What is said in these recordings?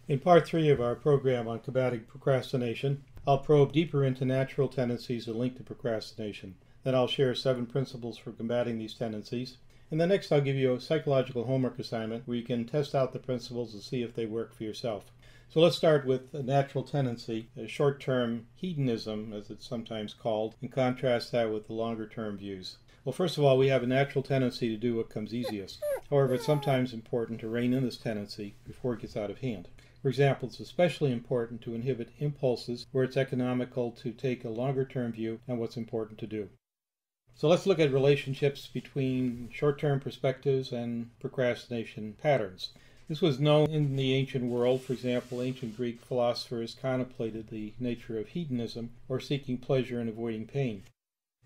In part 3 of our program on combating procrastination, I'll probe deeper into natural tendencies that link to procrastination. Then I'll share 7 principles for combating these tendencies. And then next I'll give you a psychological homework assignment where you can test out the principles and see if they work for yourself. So let's start with a natural tendency, a short-term hedonism, as it's sometimes called, and contrast that with the longer-term views. Well, first of all, we have a natural tendency to do what comes easiest. However, it's sometimes important to rein in this tendency before it gets out of hand. For example, it's especially important to inhibit impulses where it's economical to take a longer-term view on what's important to do. So let's look at relationships between short-term perspectives and procrastination patterns. This was known in the ancient world. For example, ancient Greek philosophers contemplated the nature of hedonism, or seeking pleasure and avoiding pain.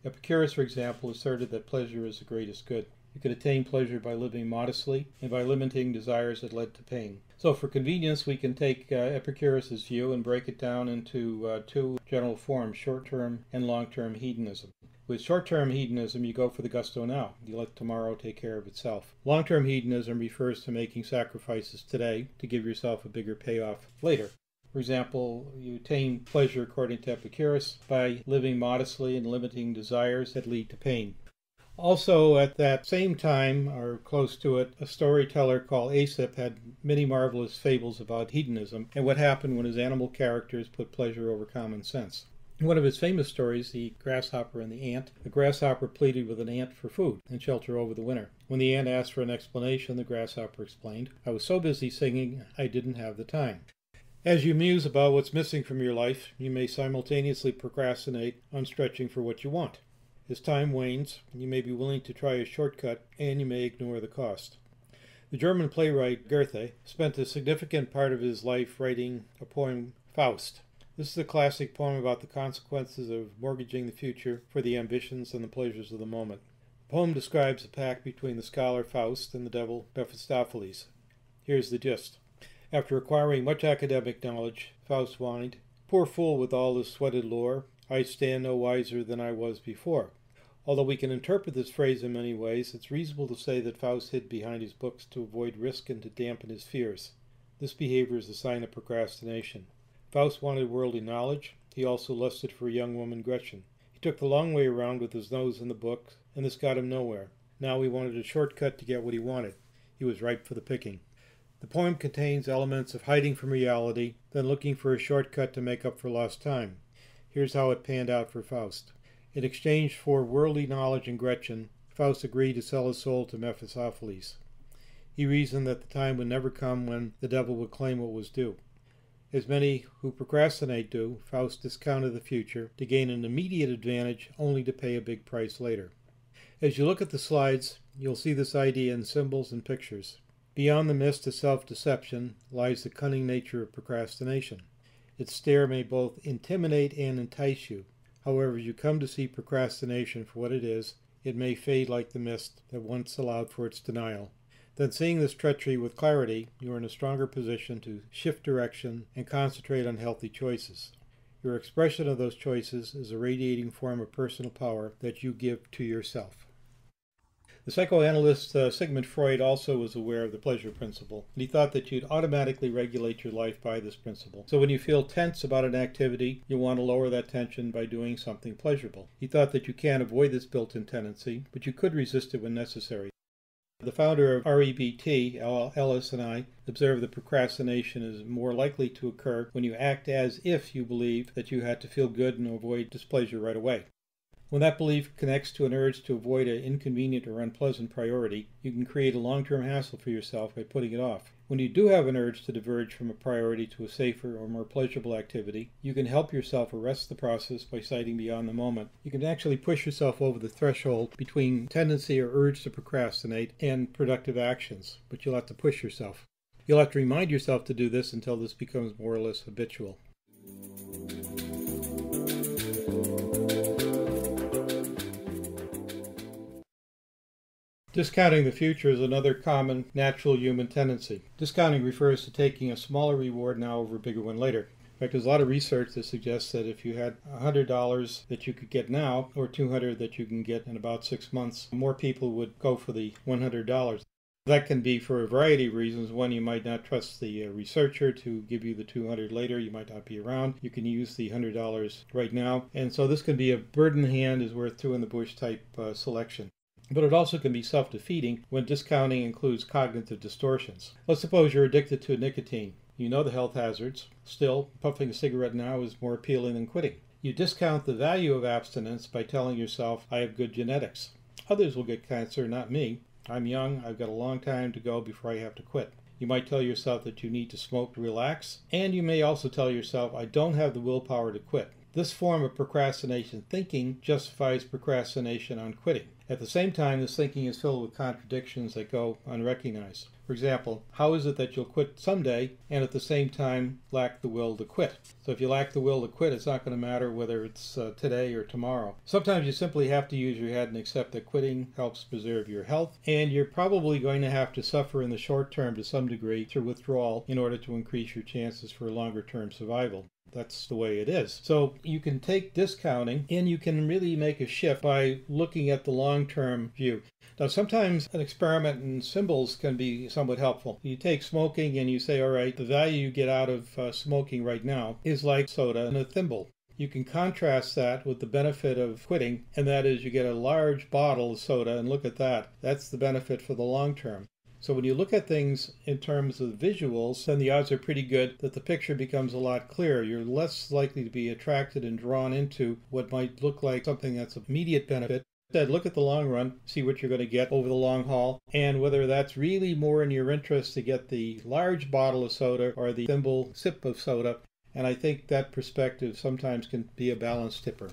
Epicurus, for example, asserted that pleasure is the greatest good. You could attain pleasure by living modestly and by limiting desires that led to pain. So for convenience, we can take Epicurus' view and break it down into 2 general forms, short-term and long-term hedonism. With short-term hedonism, you go for the gusto now. You let tomorrow take care of itself. Long-term hedonism refers to making sacrifices today to give yourself a bigger payoff later. For example, you attain pleasure, according to Epicurus, by living modestly and limiting desires that lead to pain. Also, at that same time, or close to it, a storyteller called Aesop had many marvelous fables about hedonism and what happened when his animal characters put pleasure over common sense. In one of his famous stories, The Grasshopper and the Ant, the grasshopper pleaded with an ant for food and shelter over the winter. When the ant asked for an explanation, the grasshopper explained, "I was so busy singing, I didn't have the time." As you muse about what's missing from your life, you may simultaneously procrastinate on stretching for what you want. As time wanes, you may be willing to try a shortcut, and you may ignore the cost. The German playwright Goethe spent a significant part of his life writing a poem, Faust. This is a classic poem about the consequences of mortgaging the future for the ambitions and the pleasures of the moment. The poem describes a pact between the scholar Faust and the devil Mephistopheles. Here's the gist. After acquiring much academic knowledge, Faust whined, "Poor fool with all this sweated lore, I stand no wiser than I was before." Although we can interpret this phrase in many ways, it's reasonable to say that Faust hid behind his books to avoid risk and to dampen his fears. This behavior is a sign of procrastination. Faust wanted worldly knowledge. He also lusted for a young woman, Gretchen. He took the long way around with his nose in the book, and this got him nowhere. Now he wanted a shortcut to get what he wanted. He was ripe for the picking. The poem contains elements of hiding from reality, then looking for a shortcut to make up for lost time. Here's how it panned out for Faust. In exchange for worldly knowledge and Gretchen, Faust agreed to sell his soul to Mephistopheles. He reasoned that the time would never come when the devil would claim what was due. As many who procrastinate do, Faust discounted the future to gain an immediate advantage only to pay a big price later. As you look at the slides, you'll see this idea in symbols and pictures. Beyond the mist of self-deception lies the cunning nature of procrastination. Its stare may both intimidate and entice you. However, as you come to see procrastination for what it is, it may fade like the mist that once allowed for its denial. Then, seeing this treachery with clarity, you are in a stronger position to shift direction and concentrate on healthy choices. Your expression of those choices is a radiating form of personal power that you give to yourself. The psychoanalyst Sigmund Freud also was aware of the pleasure principle, and he thought that you'd automatically regulate your life by this principle. So when you feel tense about an activity, you want to lower that tension by doing something pleasurable. He thought that you can't avoid this built-in tendency, but you could resist it when necessary. The founder of REBT, Ellis, and I observed that procrastination is more likely to occur when you act as if you believe that you had to feel good and avoid displeasure right away. When that belief connects to an urge to avoid an inconvenient or unpleasant priority, you can create a long-term hassle for yourself by putting it off. When you do have an urge to diverge from a priority to a safer or more pleasurable activity, you can help yourself arrest the process by sighting beyond the moment. You can actually push yourself over the threshold between tendency or urge to procrastinate and productive actions, but you'll have to push yourself. You'll have to remind yourself to do this until this becomes more or less habitual. Discounting the future is another common natural human tendency. Discounting refers to taking a smaller reward now over a bigger one later. In fact, there's a lot of research that suggests that if you had $100 that you could get now, or $200 that you can get in about 6 months, more people would go for the $100. That can be for a variety of reasons. One, you might not trust the researcher to give you the 200 later. You might not be around. You can use the $100 right now. And so this can be a bird in the hand is worth two in the bush type selection. But it also can be self-defeating when discounting includes cognitive distortions. Let's suppose you're addicted to nicotine. You know the health hazards. Still, puffing a cigarette now is more appealing than quitting. You discount the value of abstinence by telling yourself, I have good genetics. Others will get cancer, not me. I'm young, I've got a long time to go before I have to quit. You might tell yourself that you need to smoke to relax, and you may also tell yourself, I don't have the willpower to quit. This form of procrastination thinking justifies procrastination on quitting. At the same time, this thinking is filled with contradictions that go unrecognized. For example, how is it that you'll quit someday and at the same time lack the will to quit? So if you lack the will to quit, it's not going to matter whether it's today or tomorrow. Sometimes you simply have to use your head and accept that quitting helps preserve your health, and you're probably going to have to suffer in the short term to some degree through withdrawal in order to increase your chances for longer term survival. That's the way it is. So you can take discounting and you can really make a shift by looking at the long-term view. Now sometimes an experiment in symbols can be somewhat helpful. You take smoking and you say, all right, the value you get out of smoking right now is like soda in a thimble. You can contrast that with the benefit of quitting, and that is you get a large bottle of soda, and look at that. That's the benefit for the long term. So when you look at things in terms of visuals, then the odds are pretty good that the picture becomes a lot clearer. You're less likely to be attracted and drawn into what might look like something that's of immediate benefit. Instead, look at the long run, see what you're going to get over the long haul, and whether that's really more in your interest to get the large bottle of soda or the thimble sip of soda. And I think that perspective sometimes can be a balance tipper.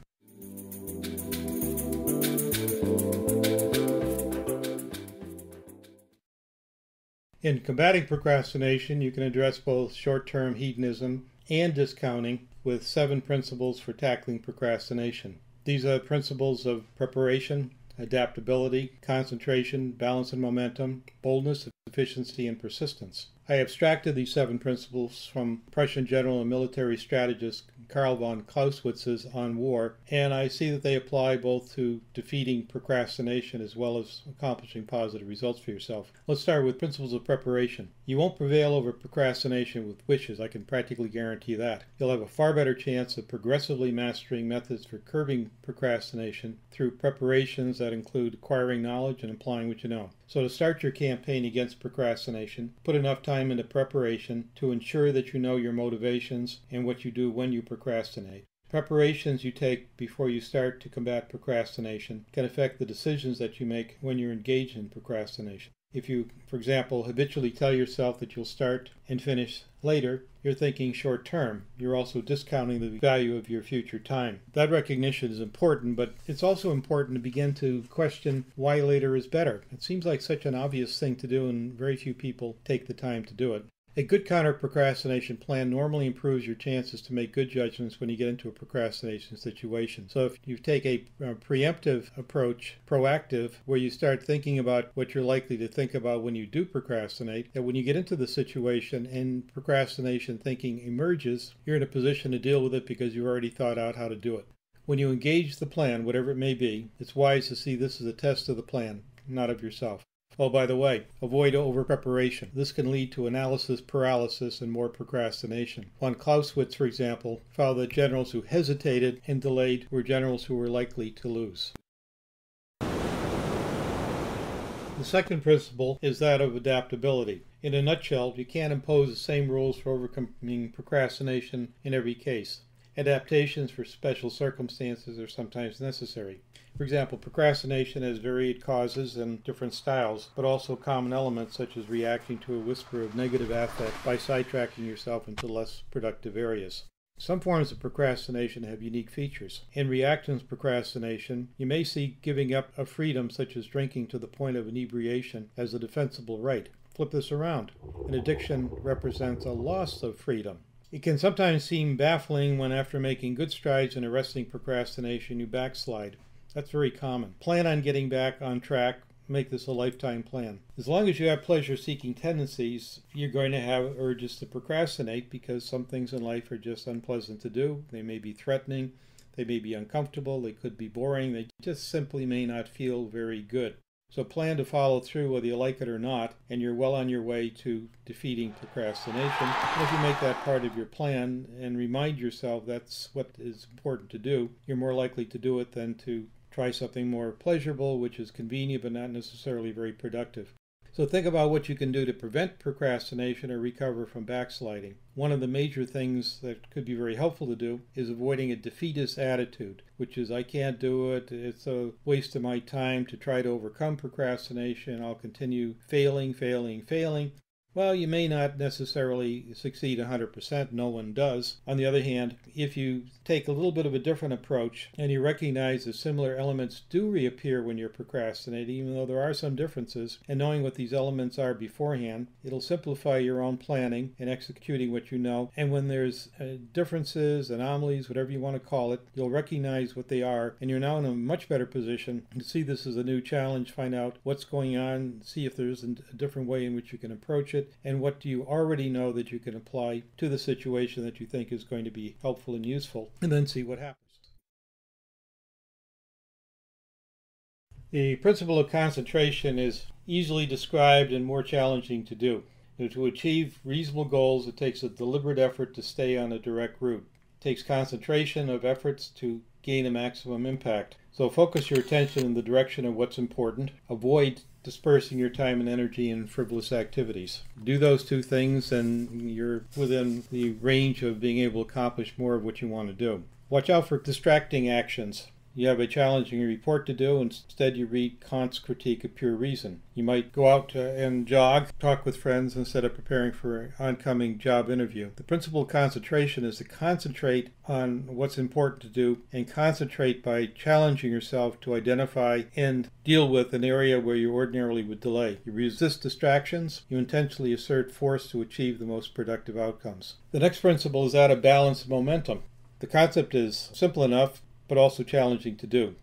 In combating procrastination, you can address both short-term hedonism and discounting with 7 principles for tackling procrastination. These are principles of preparation, adaptability, concentration, balance and momentum, boldness, efficiency, and persistence. I abstracted these 7 principles from Prussian general and military strategist Karl von Clausewitz's On War, and I see that they apply both to defeating procrastination as well as accomplishing positive results for yourself. Let's start with principles of preparation. You won't prevail over procrastination with wishes, I can practically guarantee that. You'll have a far better chance of progressively mastering methods for curbing procrastination through preparations that include acquiring knowledge and applying what you know. So to start your campaign against procrastination, put enough time into preparation to ensure that you know your motivations and what you do when you procrastinate. Preparations you take before you start to combat procrastination can affect the decisions that you make when you're engaged in procrastination. If you, for example, habitually tell yourself that you'll start and finish later, you're thinking short term. You're also discounting the value of your future time. That recognition is important, but it's also important to begin to question why later is better. It seems like such an obvious thing to do, and very few people take the time to do it. A good counter-procrastination plan normally improves your chances to make good judgments when you get into a procrastination situation. So if you take a preemptive approach, proactive, where you start thinking about what you're likely to think about when you do procrastinate, that when you get into the situation and procrastination thinking emerges, you're in a position to deal with it because you've already thought out how to do it. When you engage the plan, whatever it may be, it's wise to see this as a test of the plan, not of yourself. Oh, by the way, avoid over-preparation. This can lead to analysis paralysis and more procrastination. Von Clausewitz, for example, found that generals who hesitated and delayed were generals who were likely to lose. The second principle is that of adaptability. In a nutshell, you can't impose the same rules for overcoming procrastination in every case. Adaptations for special circumstances are sometimes necessary. For example, procrastination has varied causes and different styles, but also common elements such as reacting to a whisper of negative affect by sidetracking yourself into less productive areas. Some forms of procrastination have unique features. In reactions procrastination, you may see giving up a freedom such as drinking to the point of inebriation as a defensible right. Flip this around. An addiction represents a loss of freedom. It can sometimes seem baffling when after making good strides in arresting procrastination you backslide. That's very common. Plan on getting back on track. Make this a lifetime plan. As long as you have pleasure-seeking tendencies, you're going to have urges to procrastinate because some things in life are just unpleasant to do. They may be threatening, they may be uncomfortable, they could be boring, they just simply may not feel very good. So plan to follow through whether you like it or not, and you're well on your way to defeating procrastination. And if you make that part of your plan and remind yourself that's what is important to do, you're more likely to do it than to try something more pleasurable, which is convenient but not necessarily very productive. So think about what you can do to prevent procrastination or recover from backsliding. One of the major things that could be very helpful to do is avoiding a defeatist attitude, which is I can't do it, it's a waste of my time to try to overcome procrastination, I'll continue failing. Well, you may not necessarily succeed 100%, no one does. On the other hand, if you take a little bit of a different approach and you recognize that similar elements do reappear when you're procrastinating, even though there are some differences, and knowing what these elements are beforehand, it'll simplify your own planning and executing what you know. And when there's differences, anomalies, whatever you want to call it, you'll recognize what they are, and you're now in a much better position to see this as a new challenge, find out what's going on, see if there's a different way in which you can approach it, and what do you already know that you can apply to the situation that you think is going to be helpful and useful, and then see what happens. The principle of concentration is easily described and more challenging to do. To achieve reasonable goals, it takes a deliberate effort to stay on a direct route. It takes concentration of efforts to gain a maximum impact. So focus your attention in the direction of what's important. Avoid dispersing your time and energy in frivolous activities. Do those two things and you're within the range of being able to accomplish more of what you want to do. Watch out for distracting actions. You have a challenging report to do, instead you read Kant's Critique of Pure Reason. You might go out and jog, talk with friends instead of preparing for an oncoming job interview. The principle of concentration is to concentrate on what's important to do and concentrate by challenging yourself to identify and deal with an area where you ordinarily would delay. You resist distractions, you intentionally assert force to achieve the most productive outcomes. The next principle is that of balance and momentum. The concept is simple enough, but also challenging to do.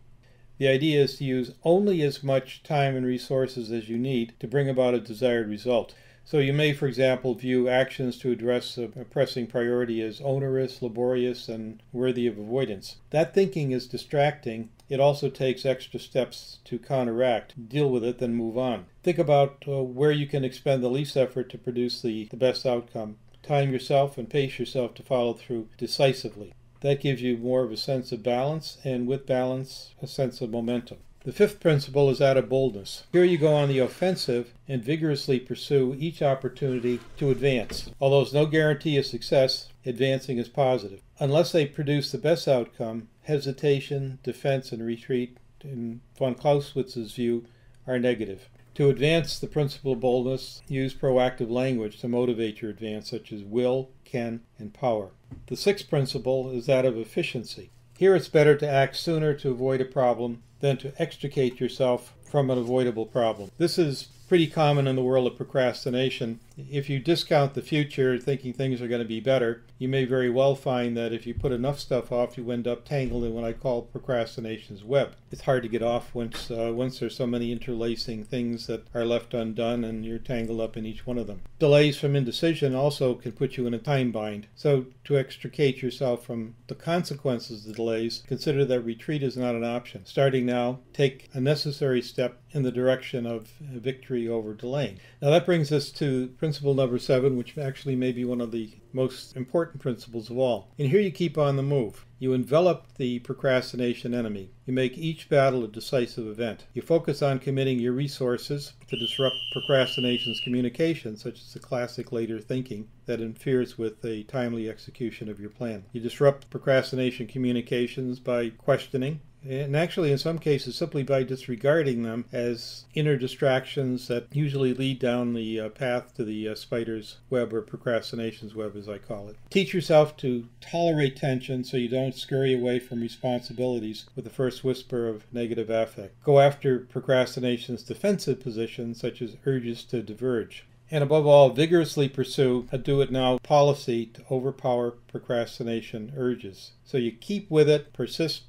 The idea is to use only as much time and resources as you need to bring about a desired result. So you may, for example, view actions to address a pressing priority as onerous, laborious, and worthy of avoidance. That thinking is distracting. It also takes extra steps to counteract, deal with it, then move on. Think about where you can expend the least effort to produce the best outcome. Time yourself and pace yourself to follow through decisively. That gives you more of a sense of balance, and with balance, a sense of momentum. The fifth principle is that of boldness. Here you go on the offensive and vigorously pursue each opportunity to advance. Although there's no guarantee of success, advancing is positive. Unless they produce the best outcome, hesitation, defense, and retreat, in von Clausewitz's view, are negative. To advance the principle of boldness, use proactive language to motivate your advance, such as will, can, and power. The sixth principle is that of efficiency. Here it's better to act sooner to avoid a problem than to extricate yourself from an avoidable problem. This is pretty common in the world of procrastination. If you discount the future thinking things are going to be better, you may very well find that if you put enough stuff off, you end up tangled in what I call procrastination's web. It's hard to get off once there's so many interlacing things that are left undone and you're tangled up in each one of them. Delays from indecision also can put you in a time bind. So to extricate yourself from the consequences of the delays, consider that retreat is not an option. Starting now, take a necessary step in the direction of victory over delaying. Now that brings us to principle number 7, which actually may be one of the most important principles of all. And here you keep on the move. You envelop the procrastination enemy. You make each battle a decisive event. You focus on committing your resources to disrupt procrastination's communication, such as the classic later thinking that interferes with the timely execution of your plan. You disrupt procrastination communications by questioning, and actually in some cases simply by disregarding them as inner distractions that usually lead down the path to the spider's web, or procrastination's web as I call it. Teach yourself to tolerate tension so you don't scurry away from responsibilities with the first whisper of negative affect. Go after procrastination's defensive positions, such as urges to diverge. And above all, vigorously pursue a do-it-now policy to overpower procrastination urges. So you keep with it, persist.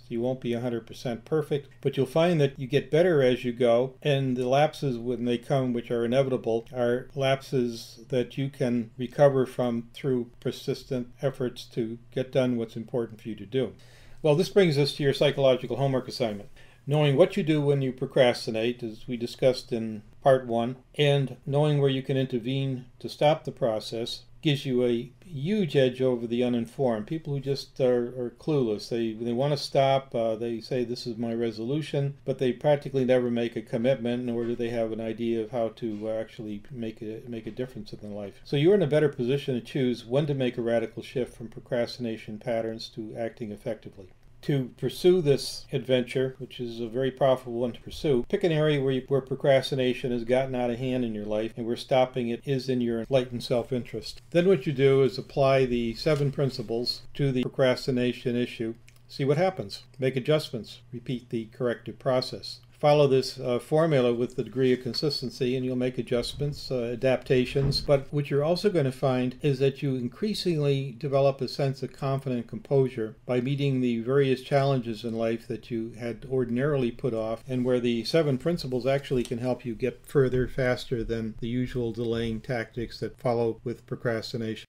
You won't be 100% perfect, but you'll find that you get better as you go, and the lapses when they come, which are inevitable, are lapses that you can recover from through persistent efforts to get done what's important for you to do. Well, this brings us to your psychological homework assignment. Knowing what you do when you procrastinate, as we discussed in part 1, and knowing where you can intervene to stop the process gives you a huge edge over the uninformed. People who just are clueless. They want to stop. They say, this is my resolution, but they practically never make a commitment, nor do they have an idea of how to actually make a difference in their life. So you're in a better position to choose when to make a radical shift from procrastination patterns to acting effectively. To pursue this adventure, which is a very powerful one to pursue, pick an area where procrastination has gotten out of hand in your life and where stopping it is in your enlightened self-interest. Then what you do is apply the 7 principles to the procrastination issue. See what happens. Make adjustments. Repeat the corrective process. Follow this formula with the degree of consistency and you'll make adjustments, adaptations. But what you're also going to find is that you increasingly develop a sense of confident composure by meeting the various challenges in life that you had ordinarily put off, and where the 7 principles actually can help you get further faster than the usual delaying tactics that follow with procrastination.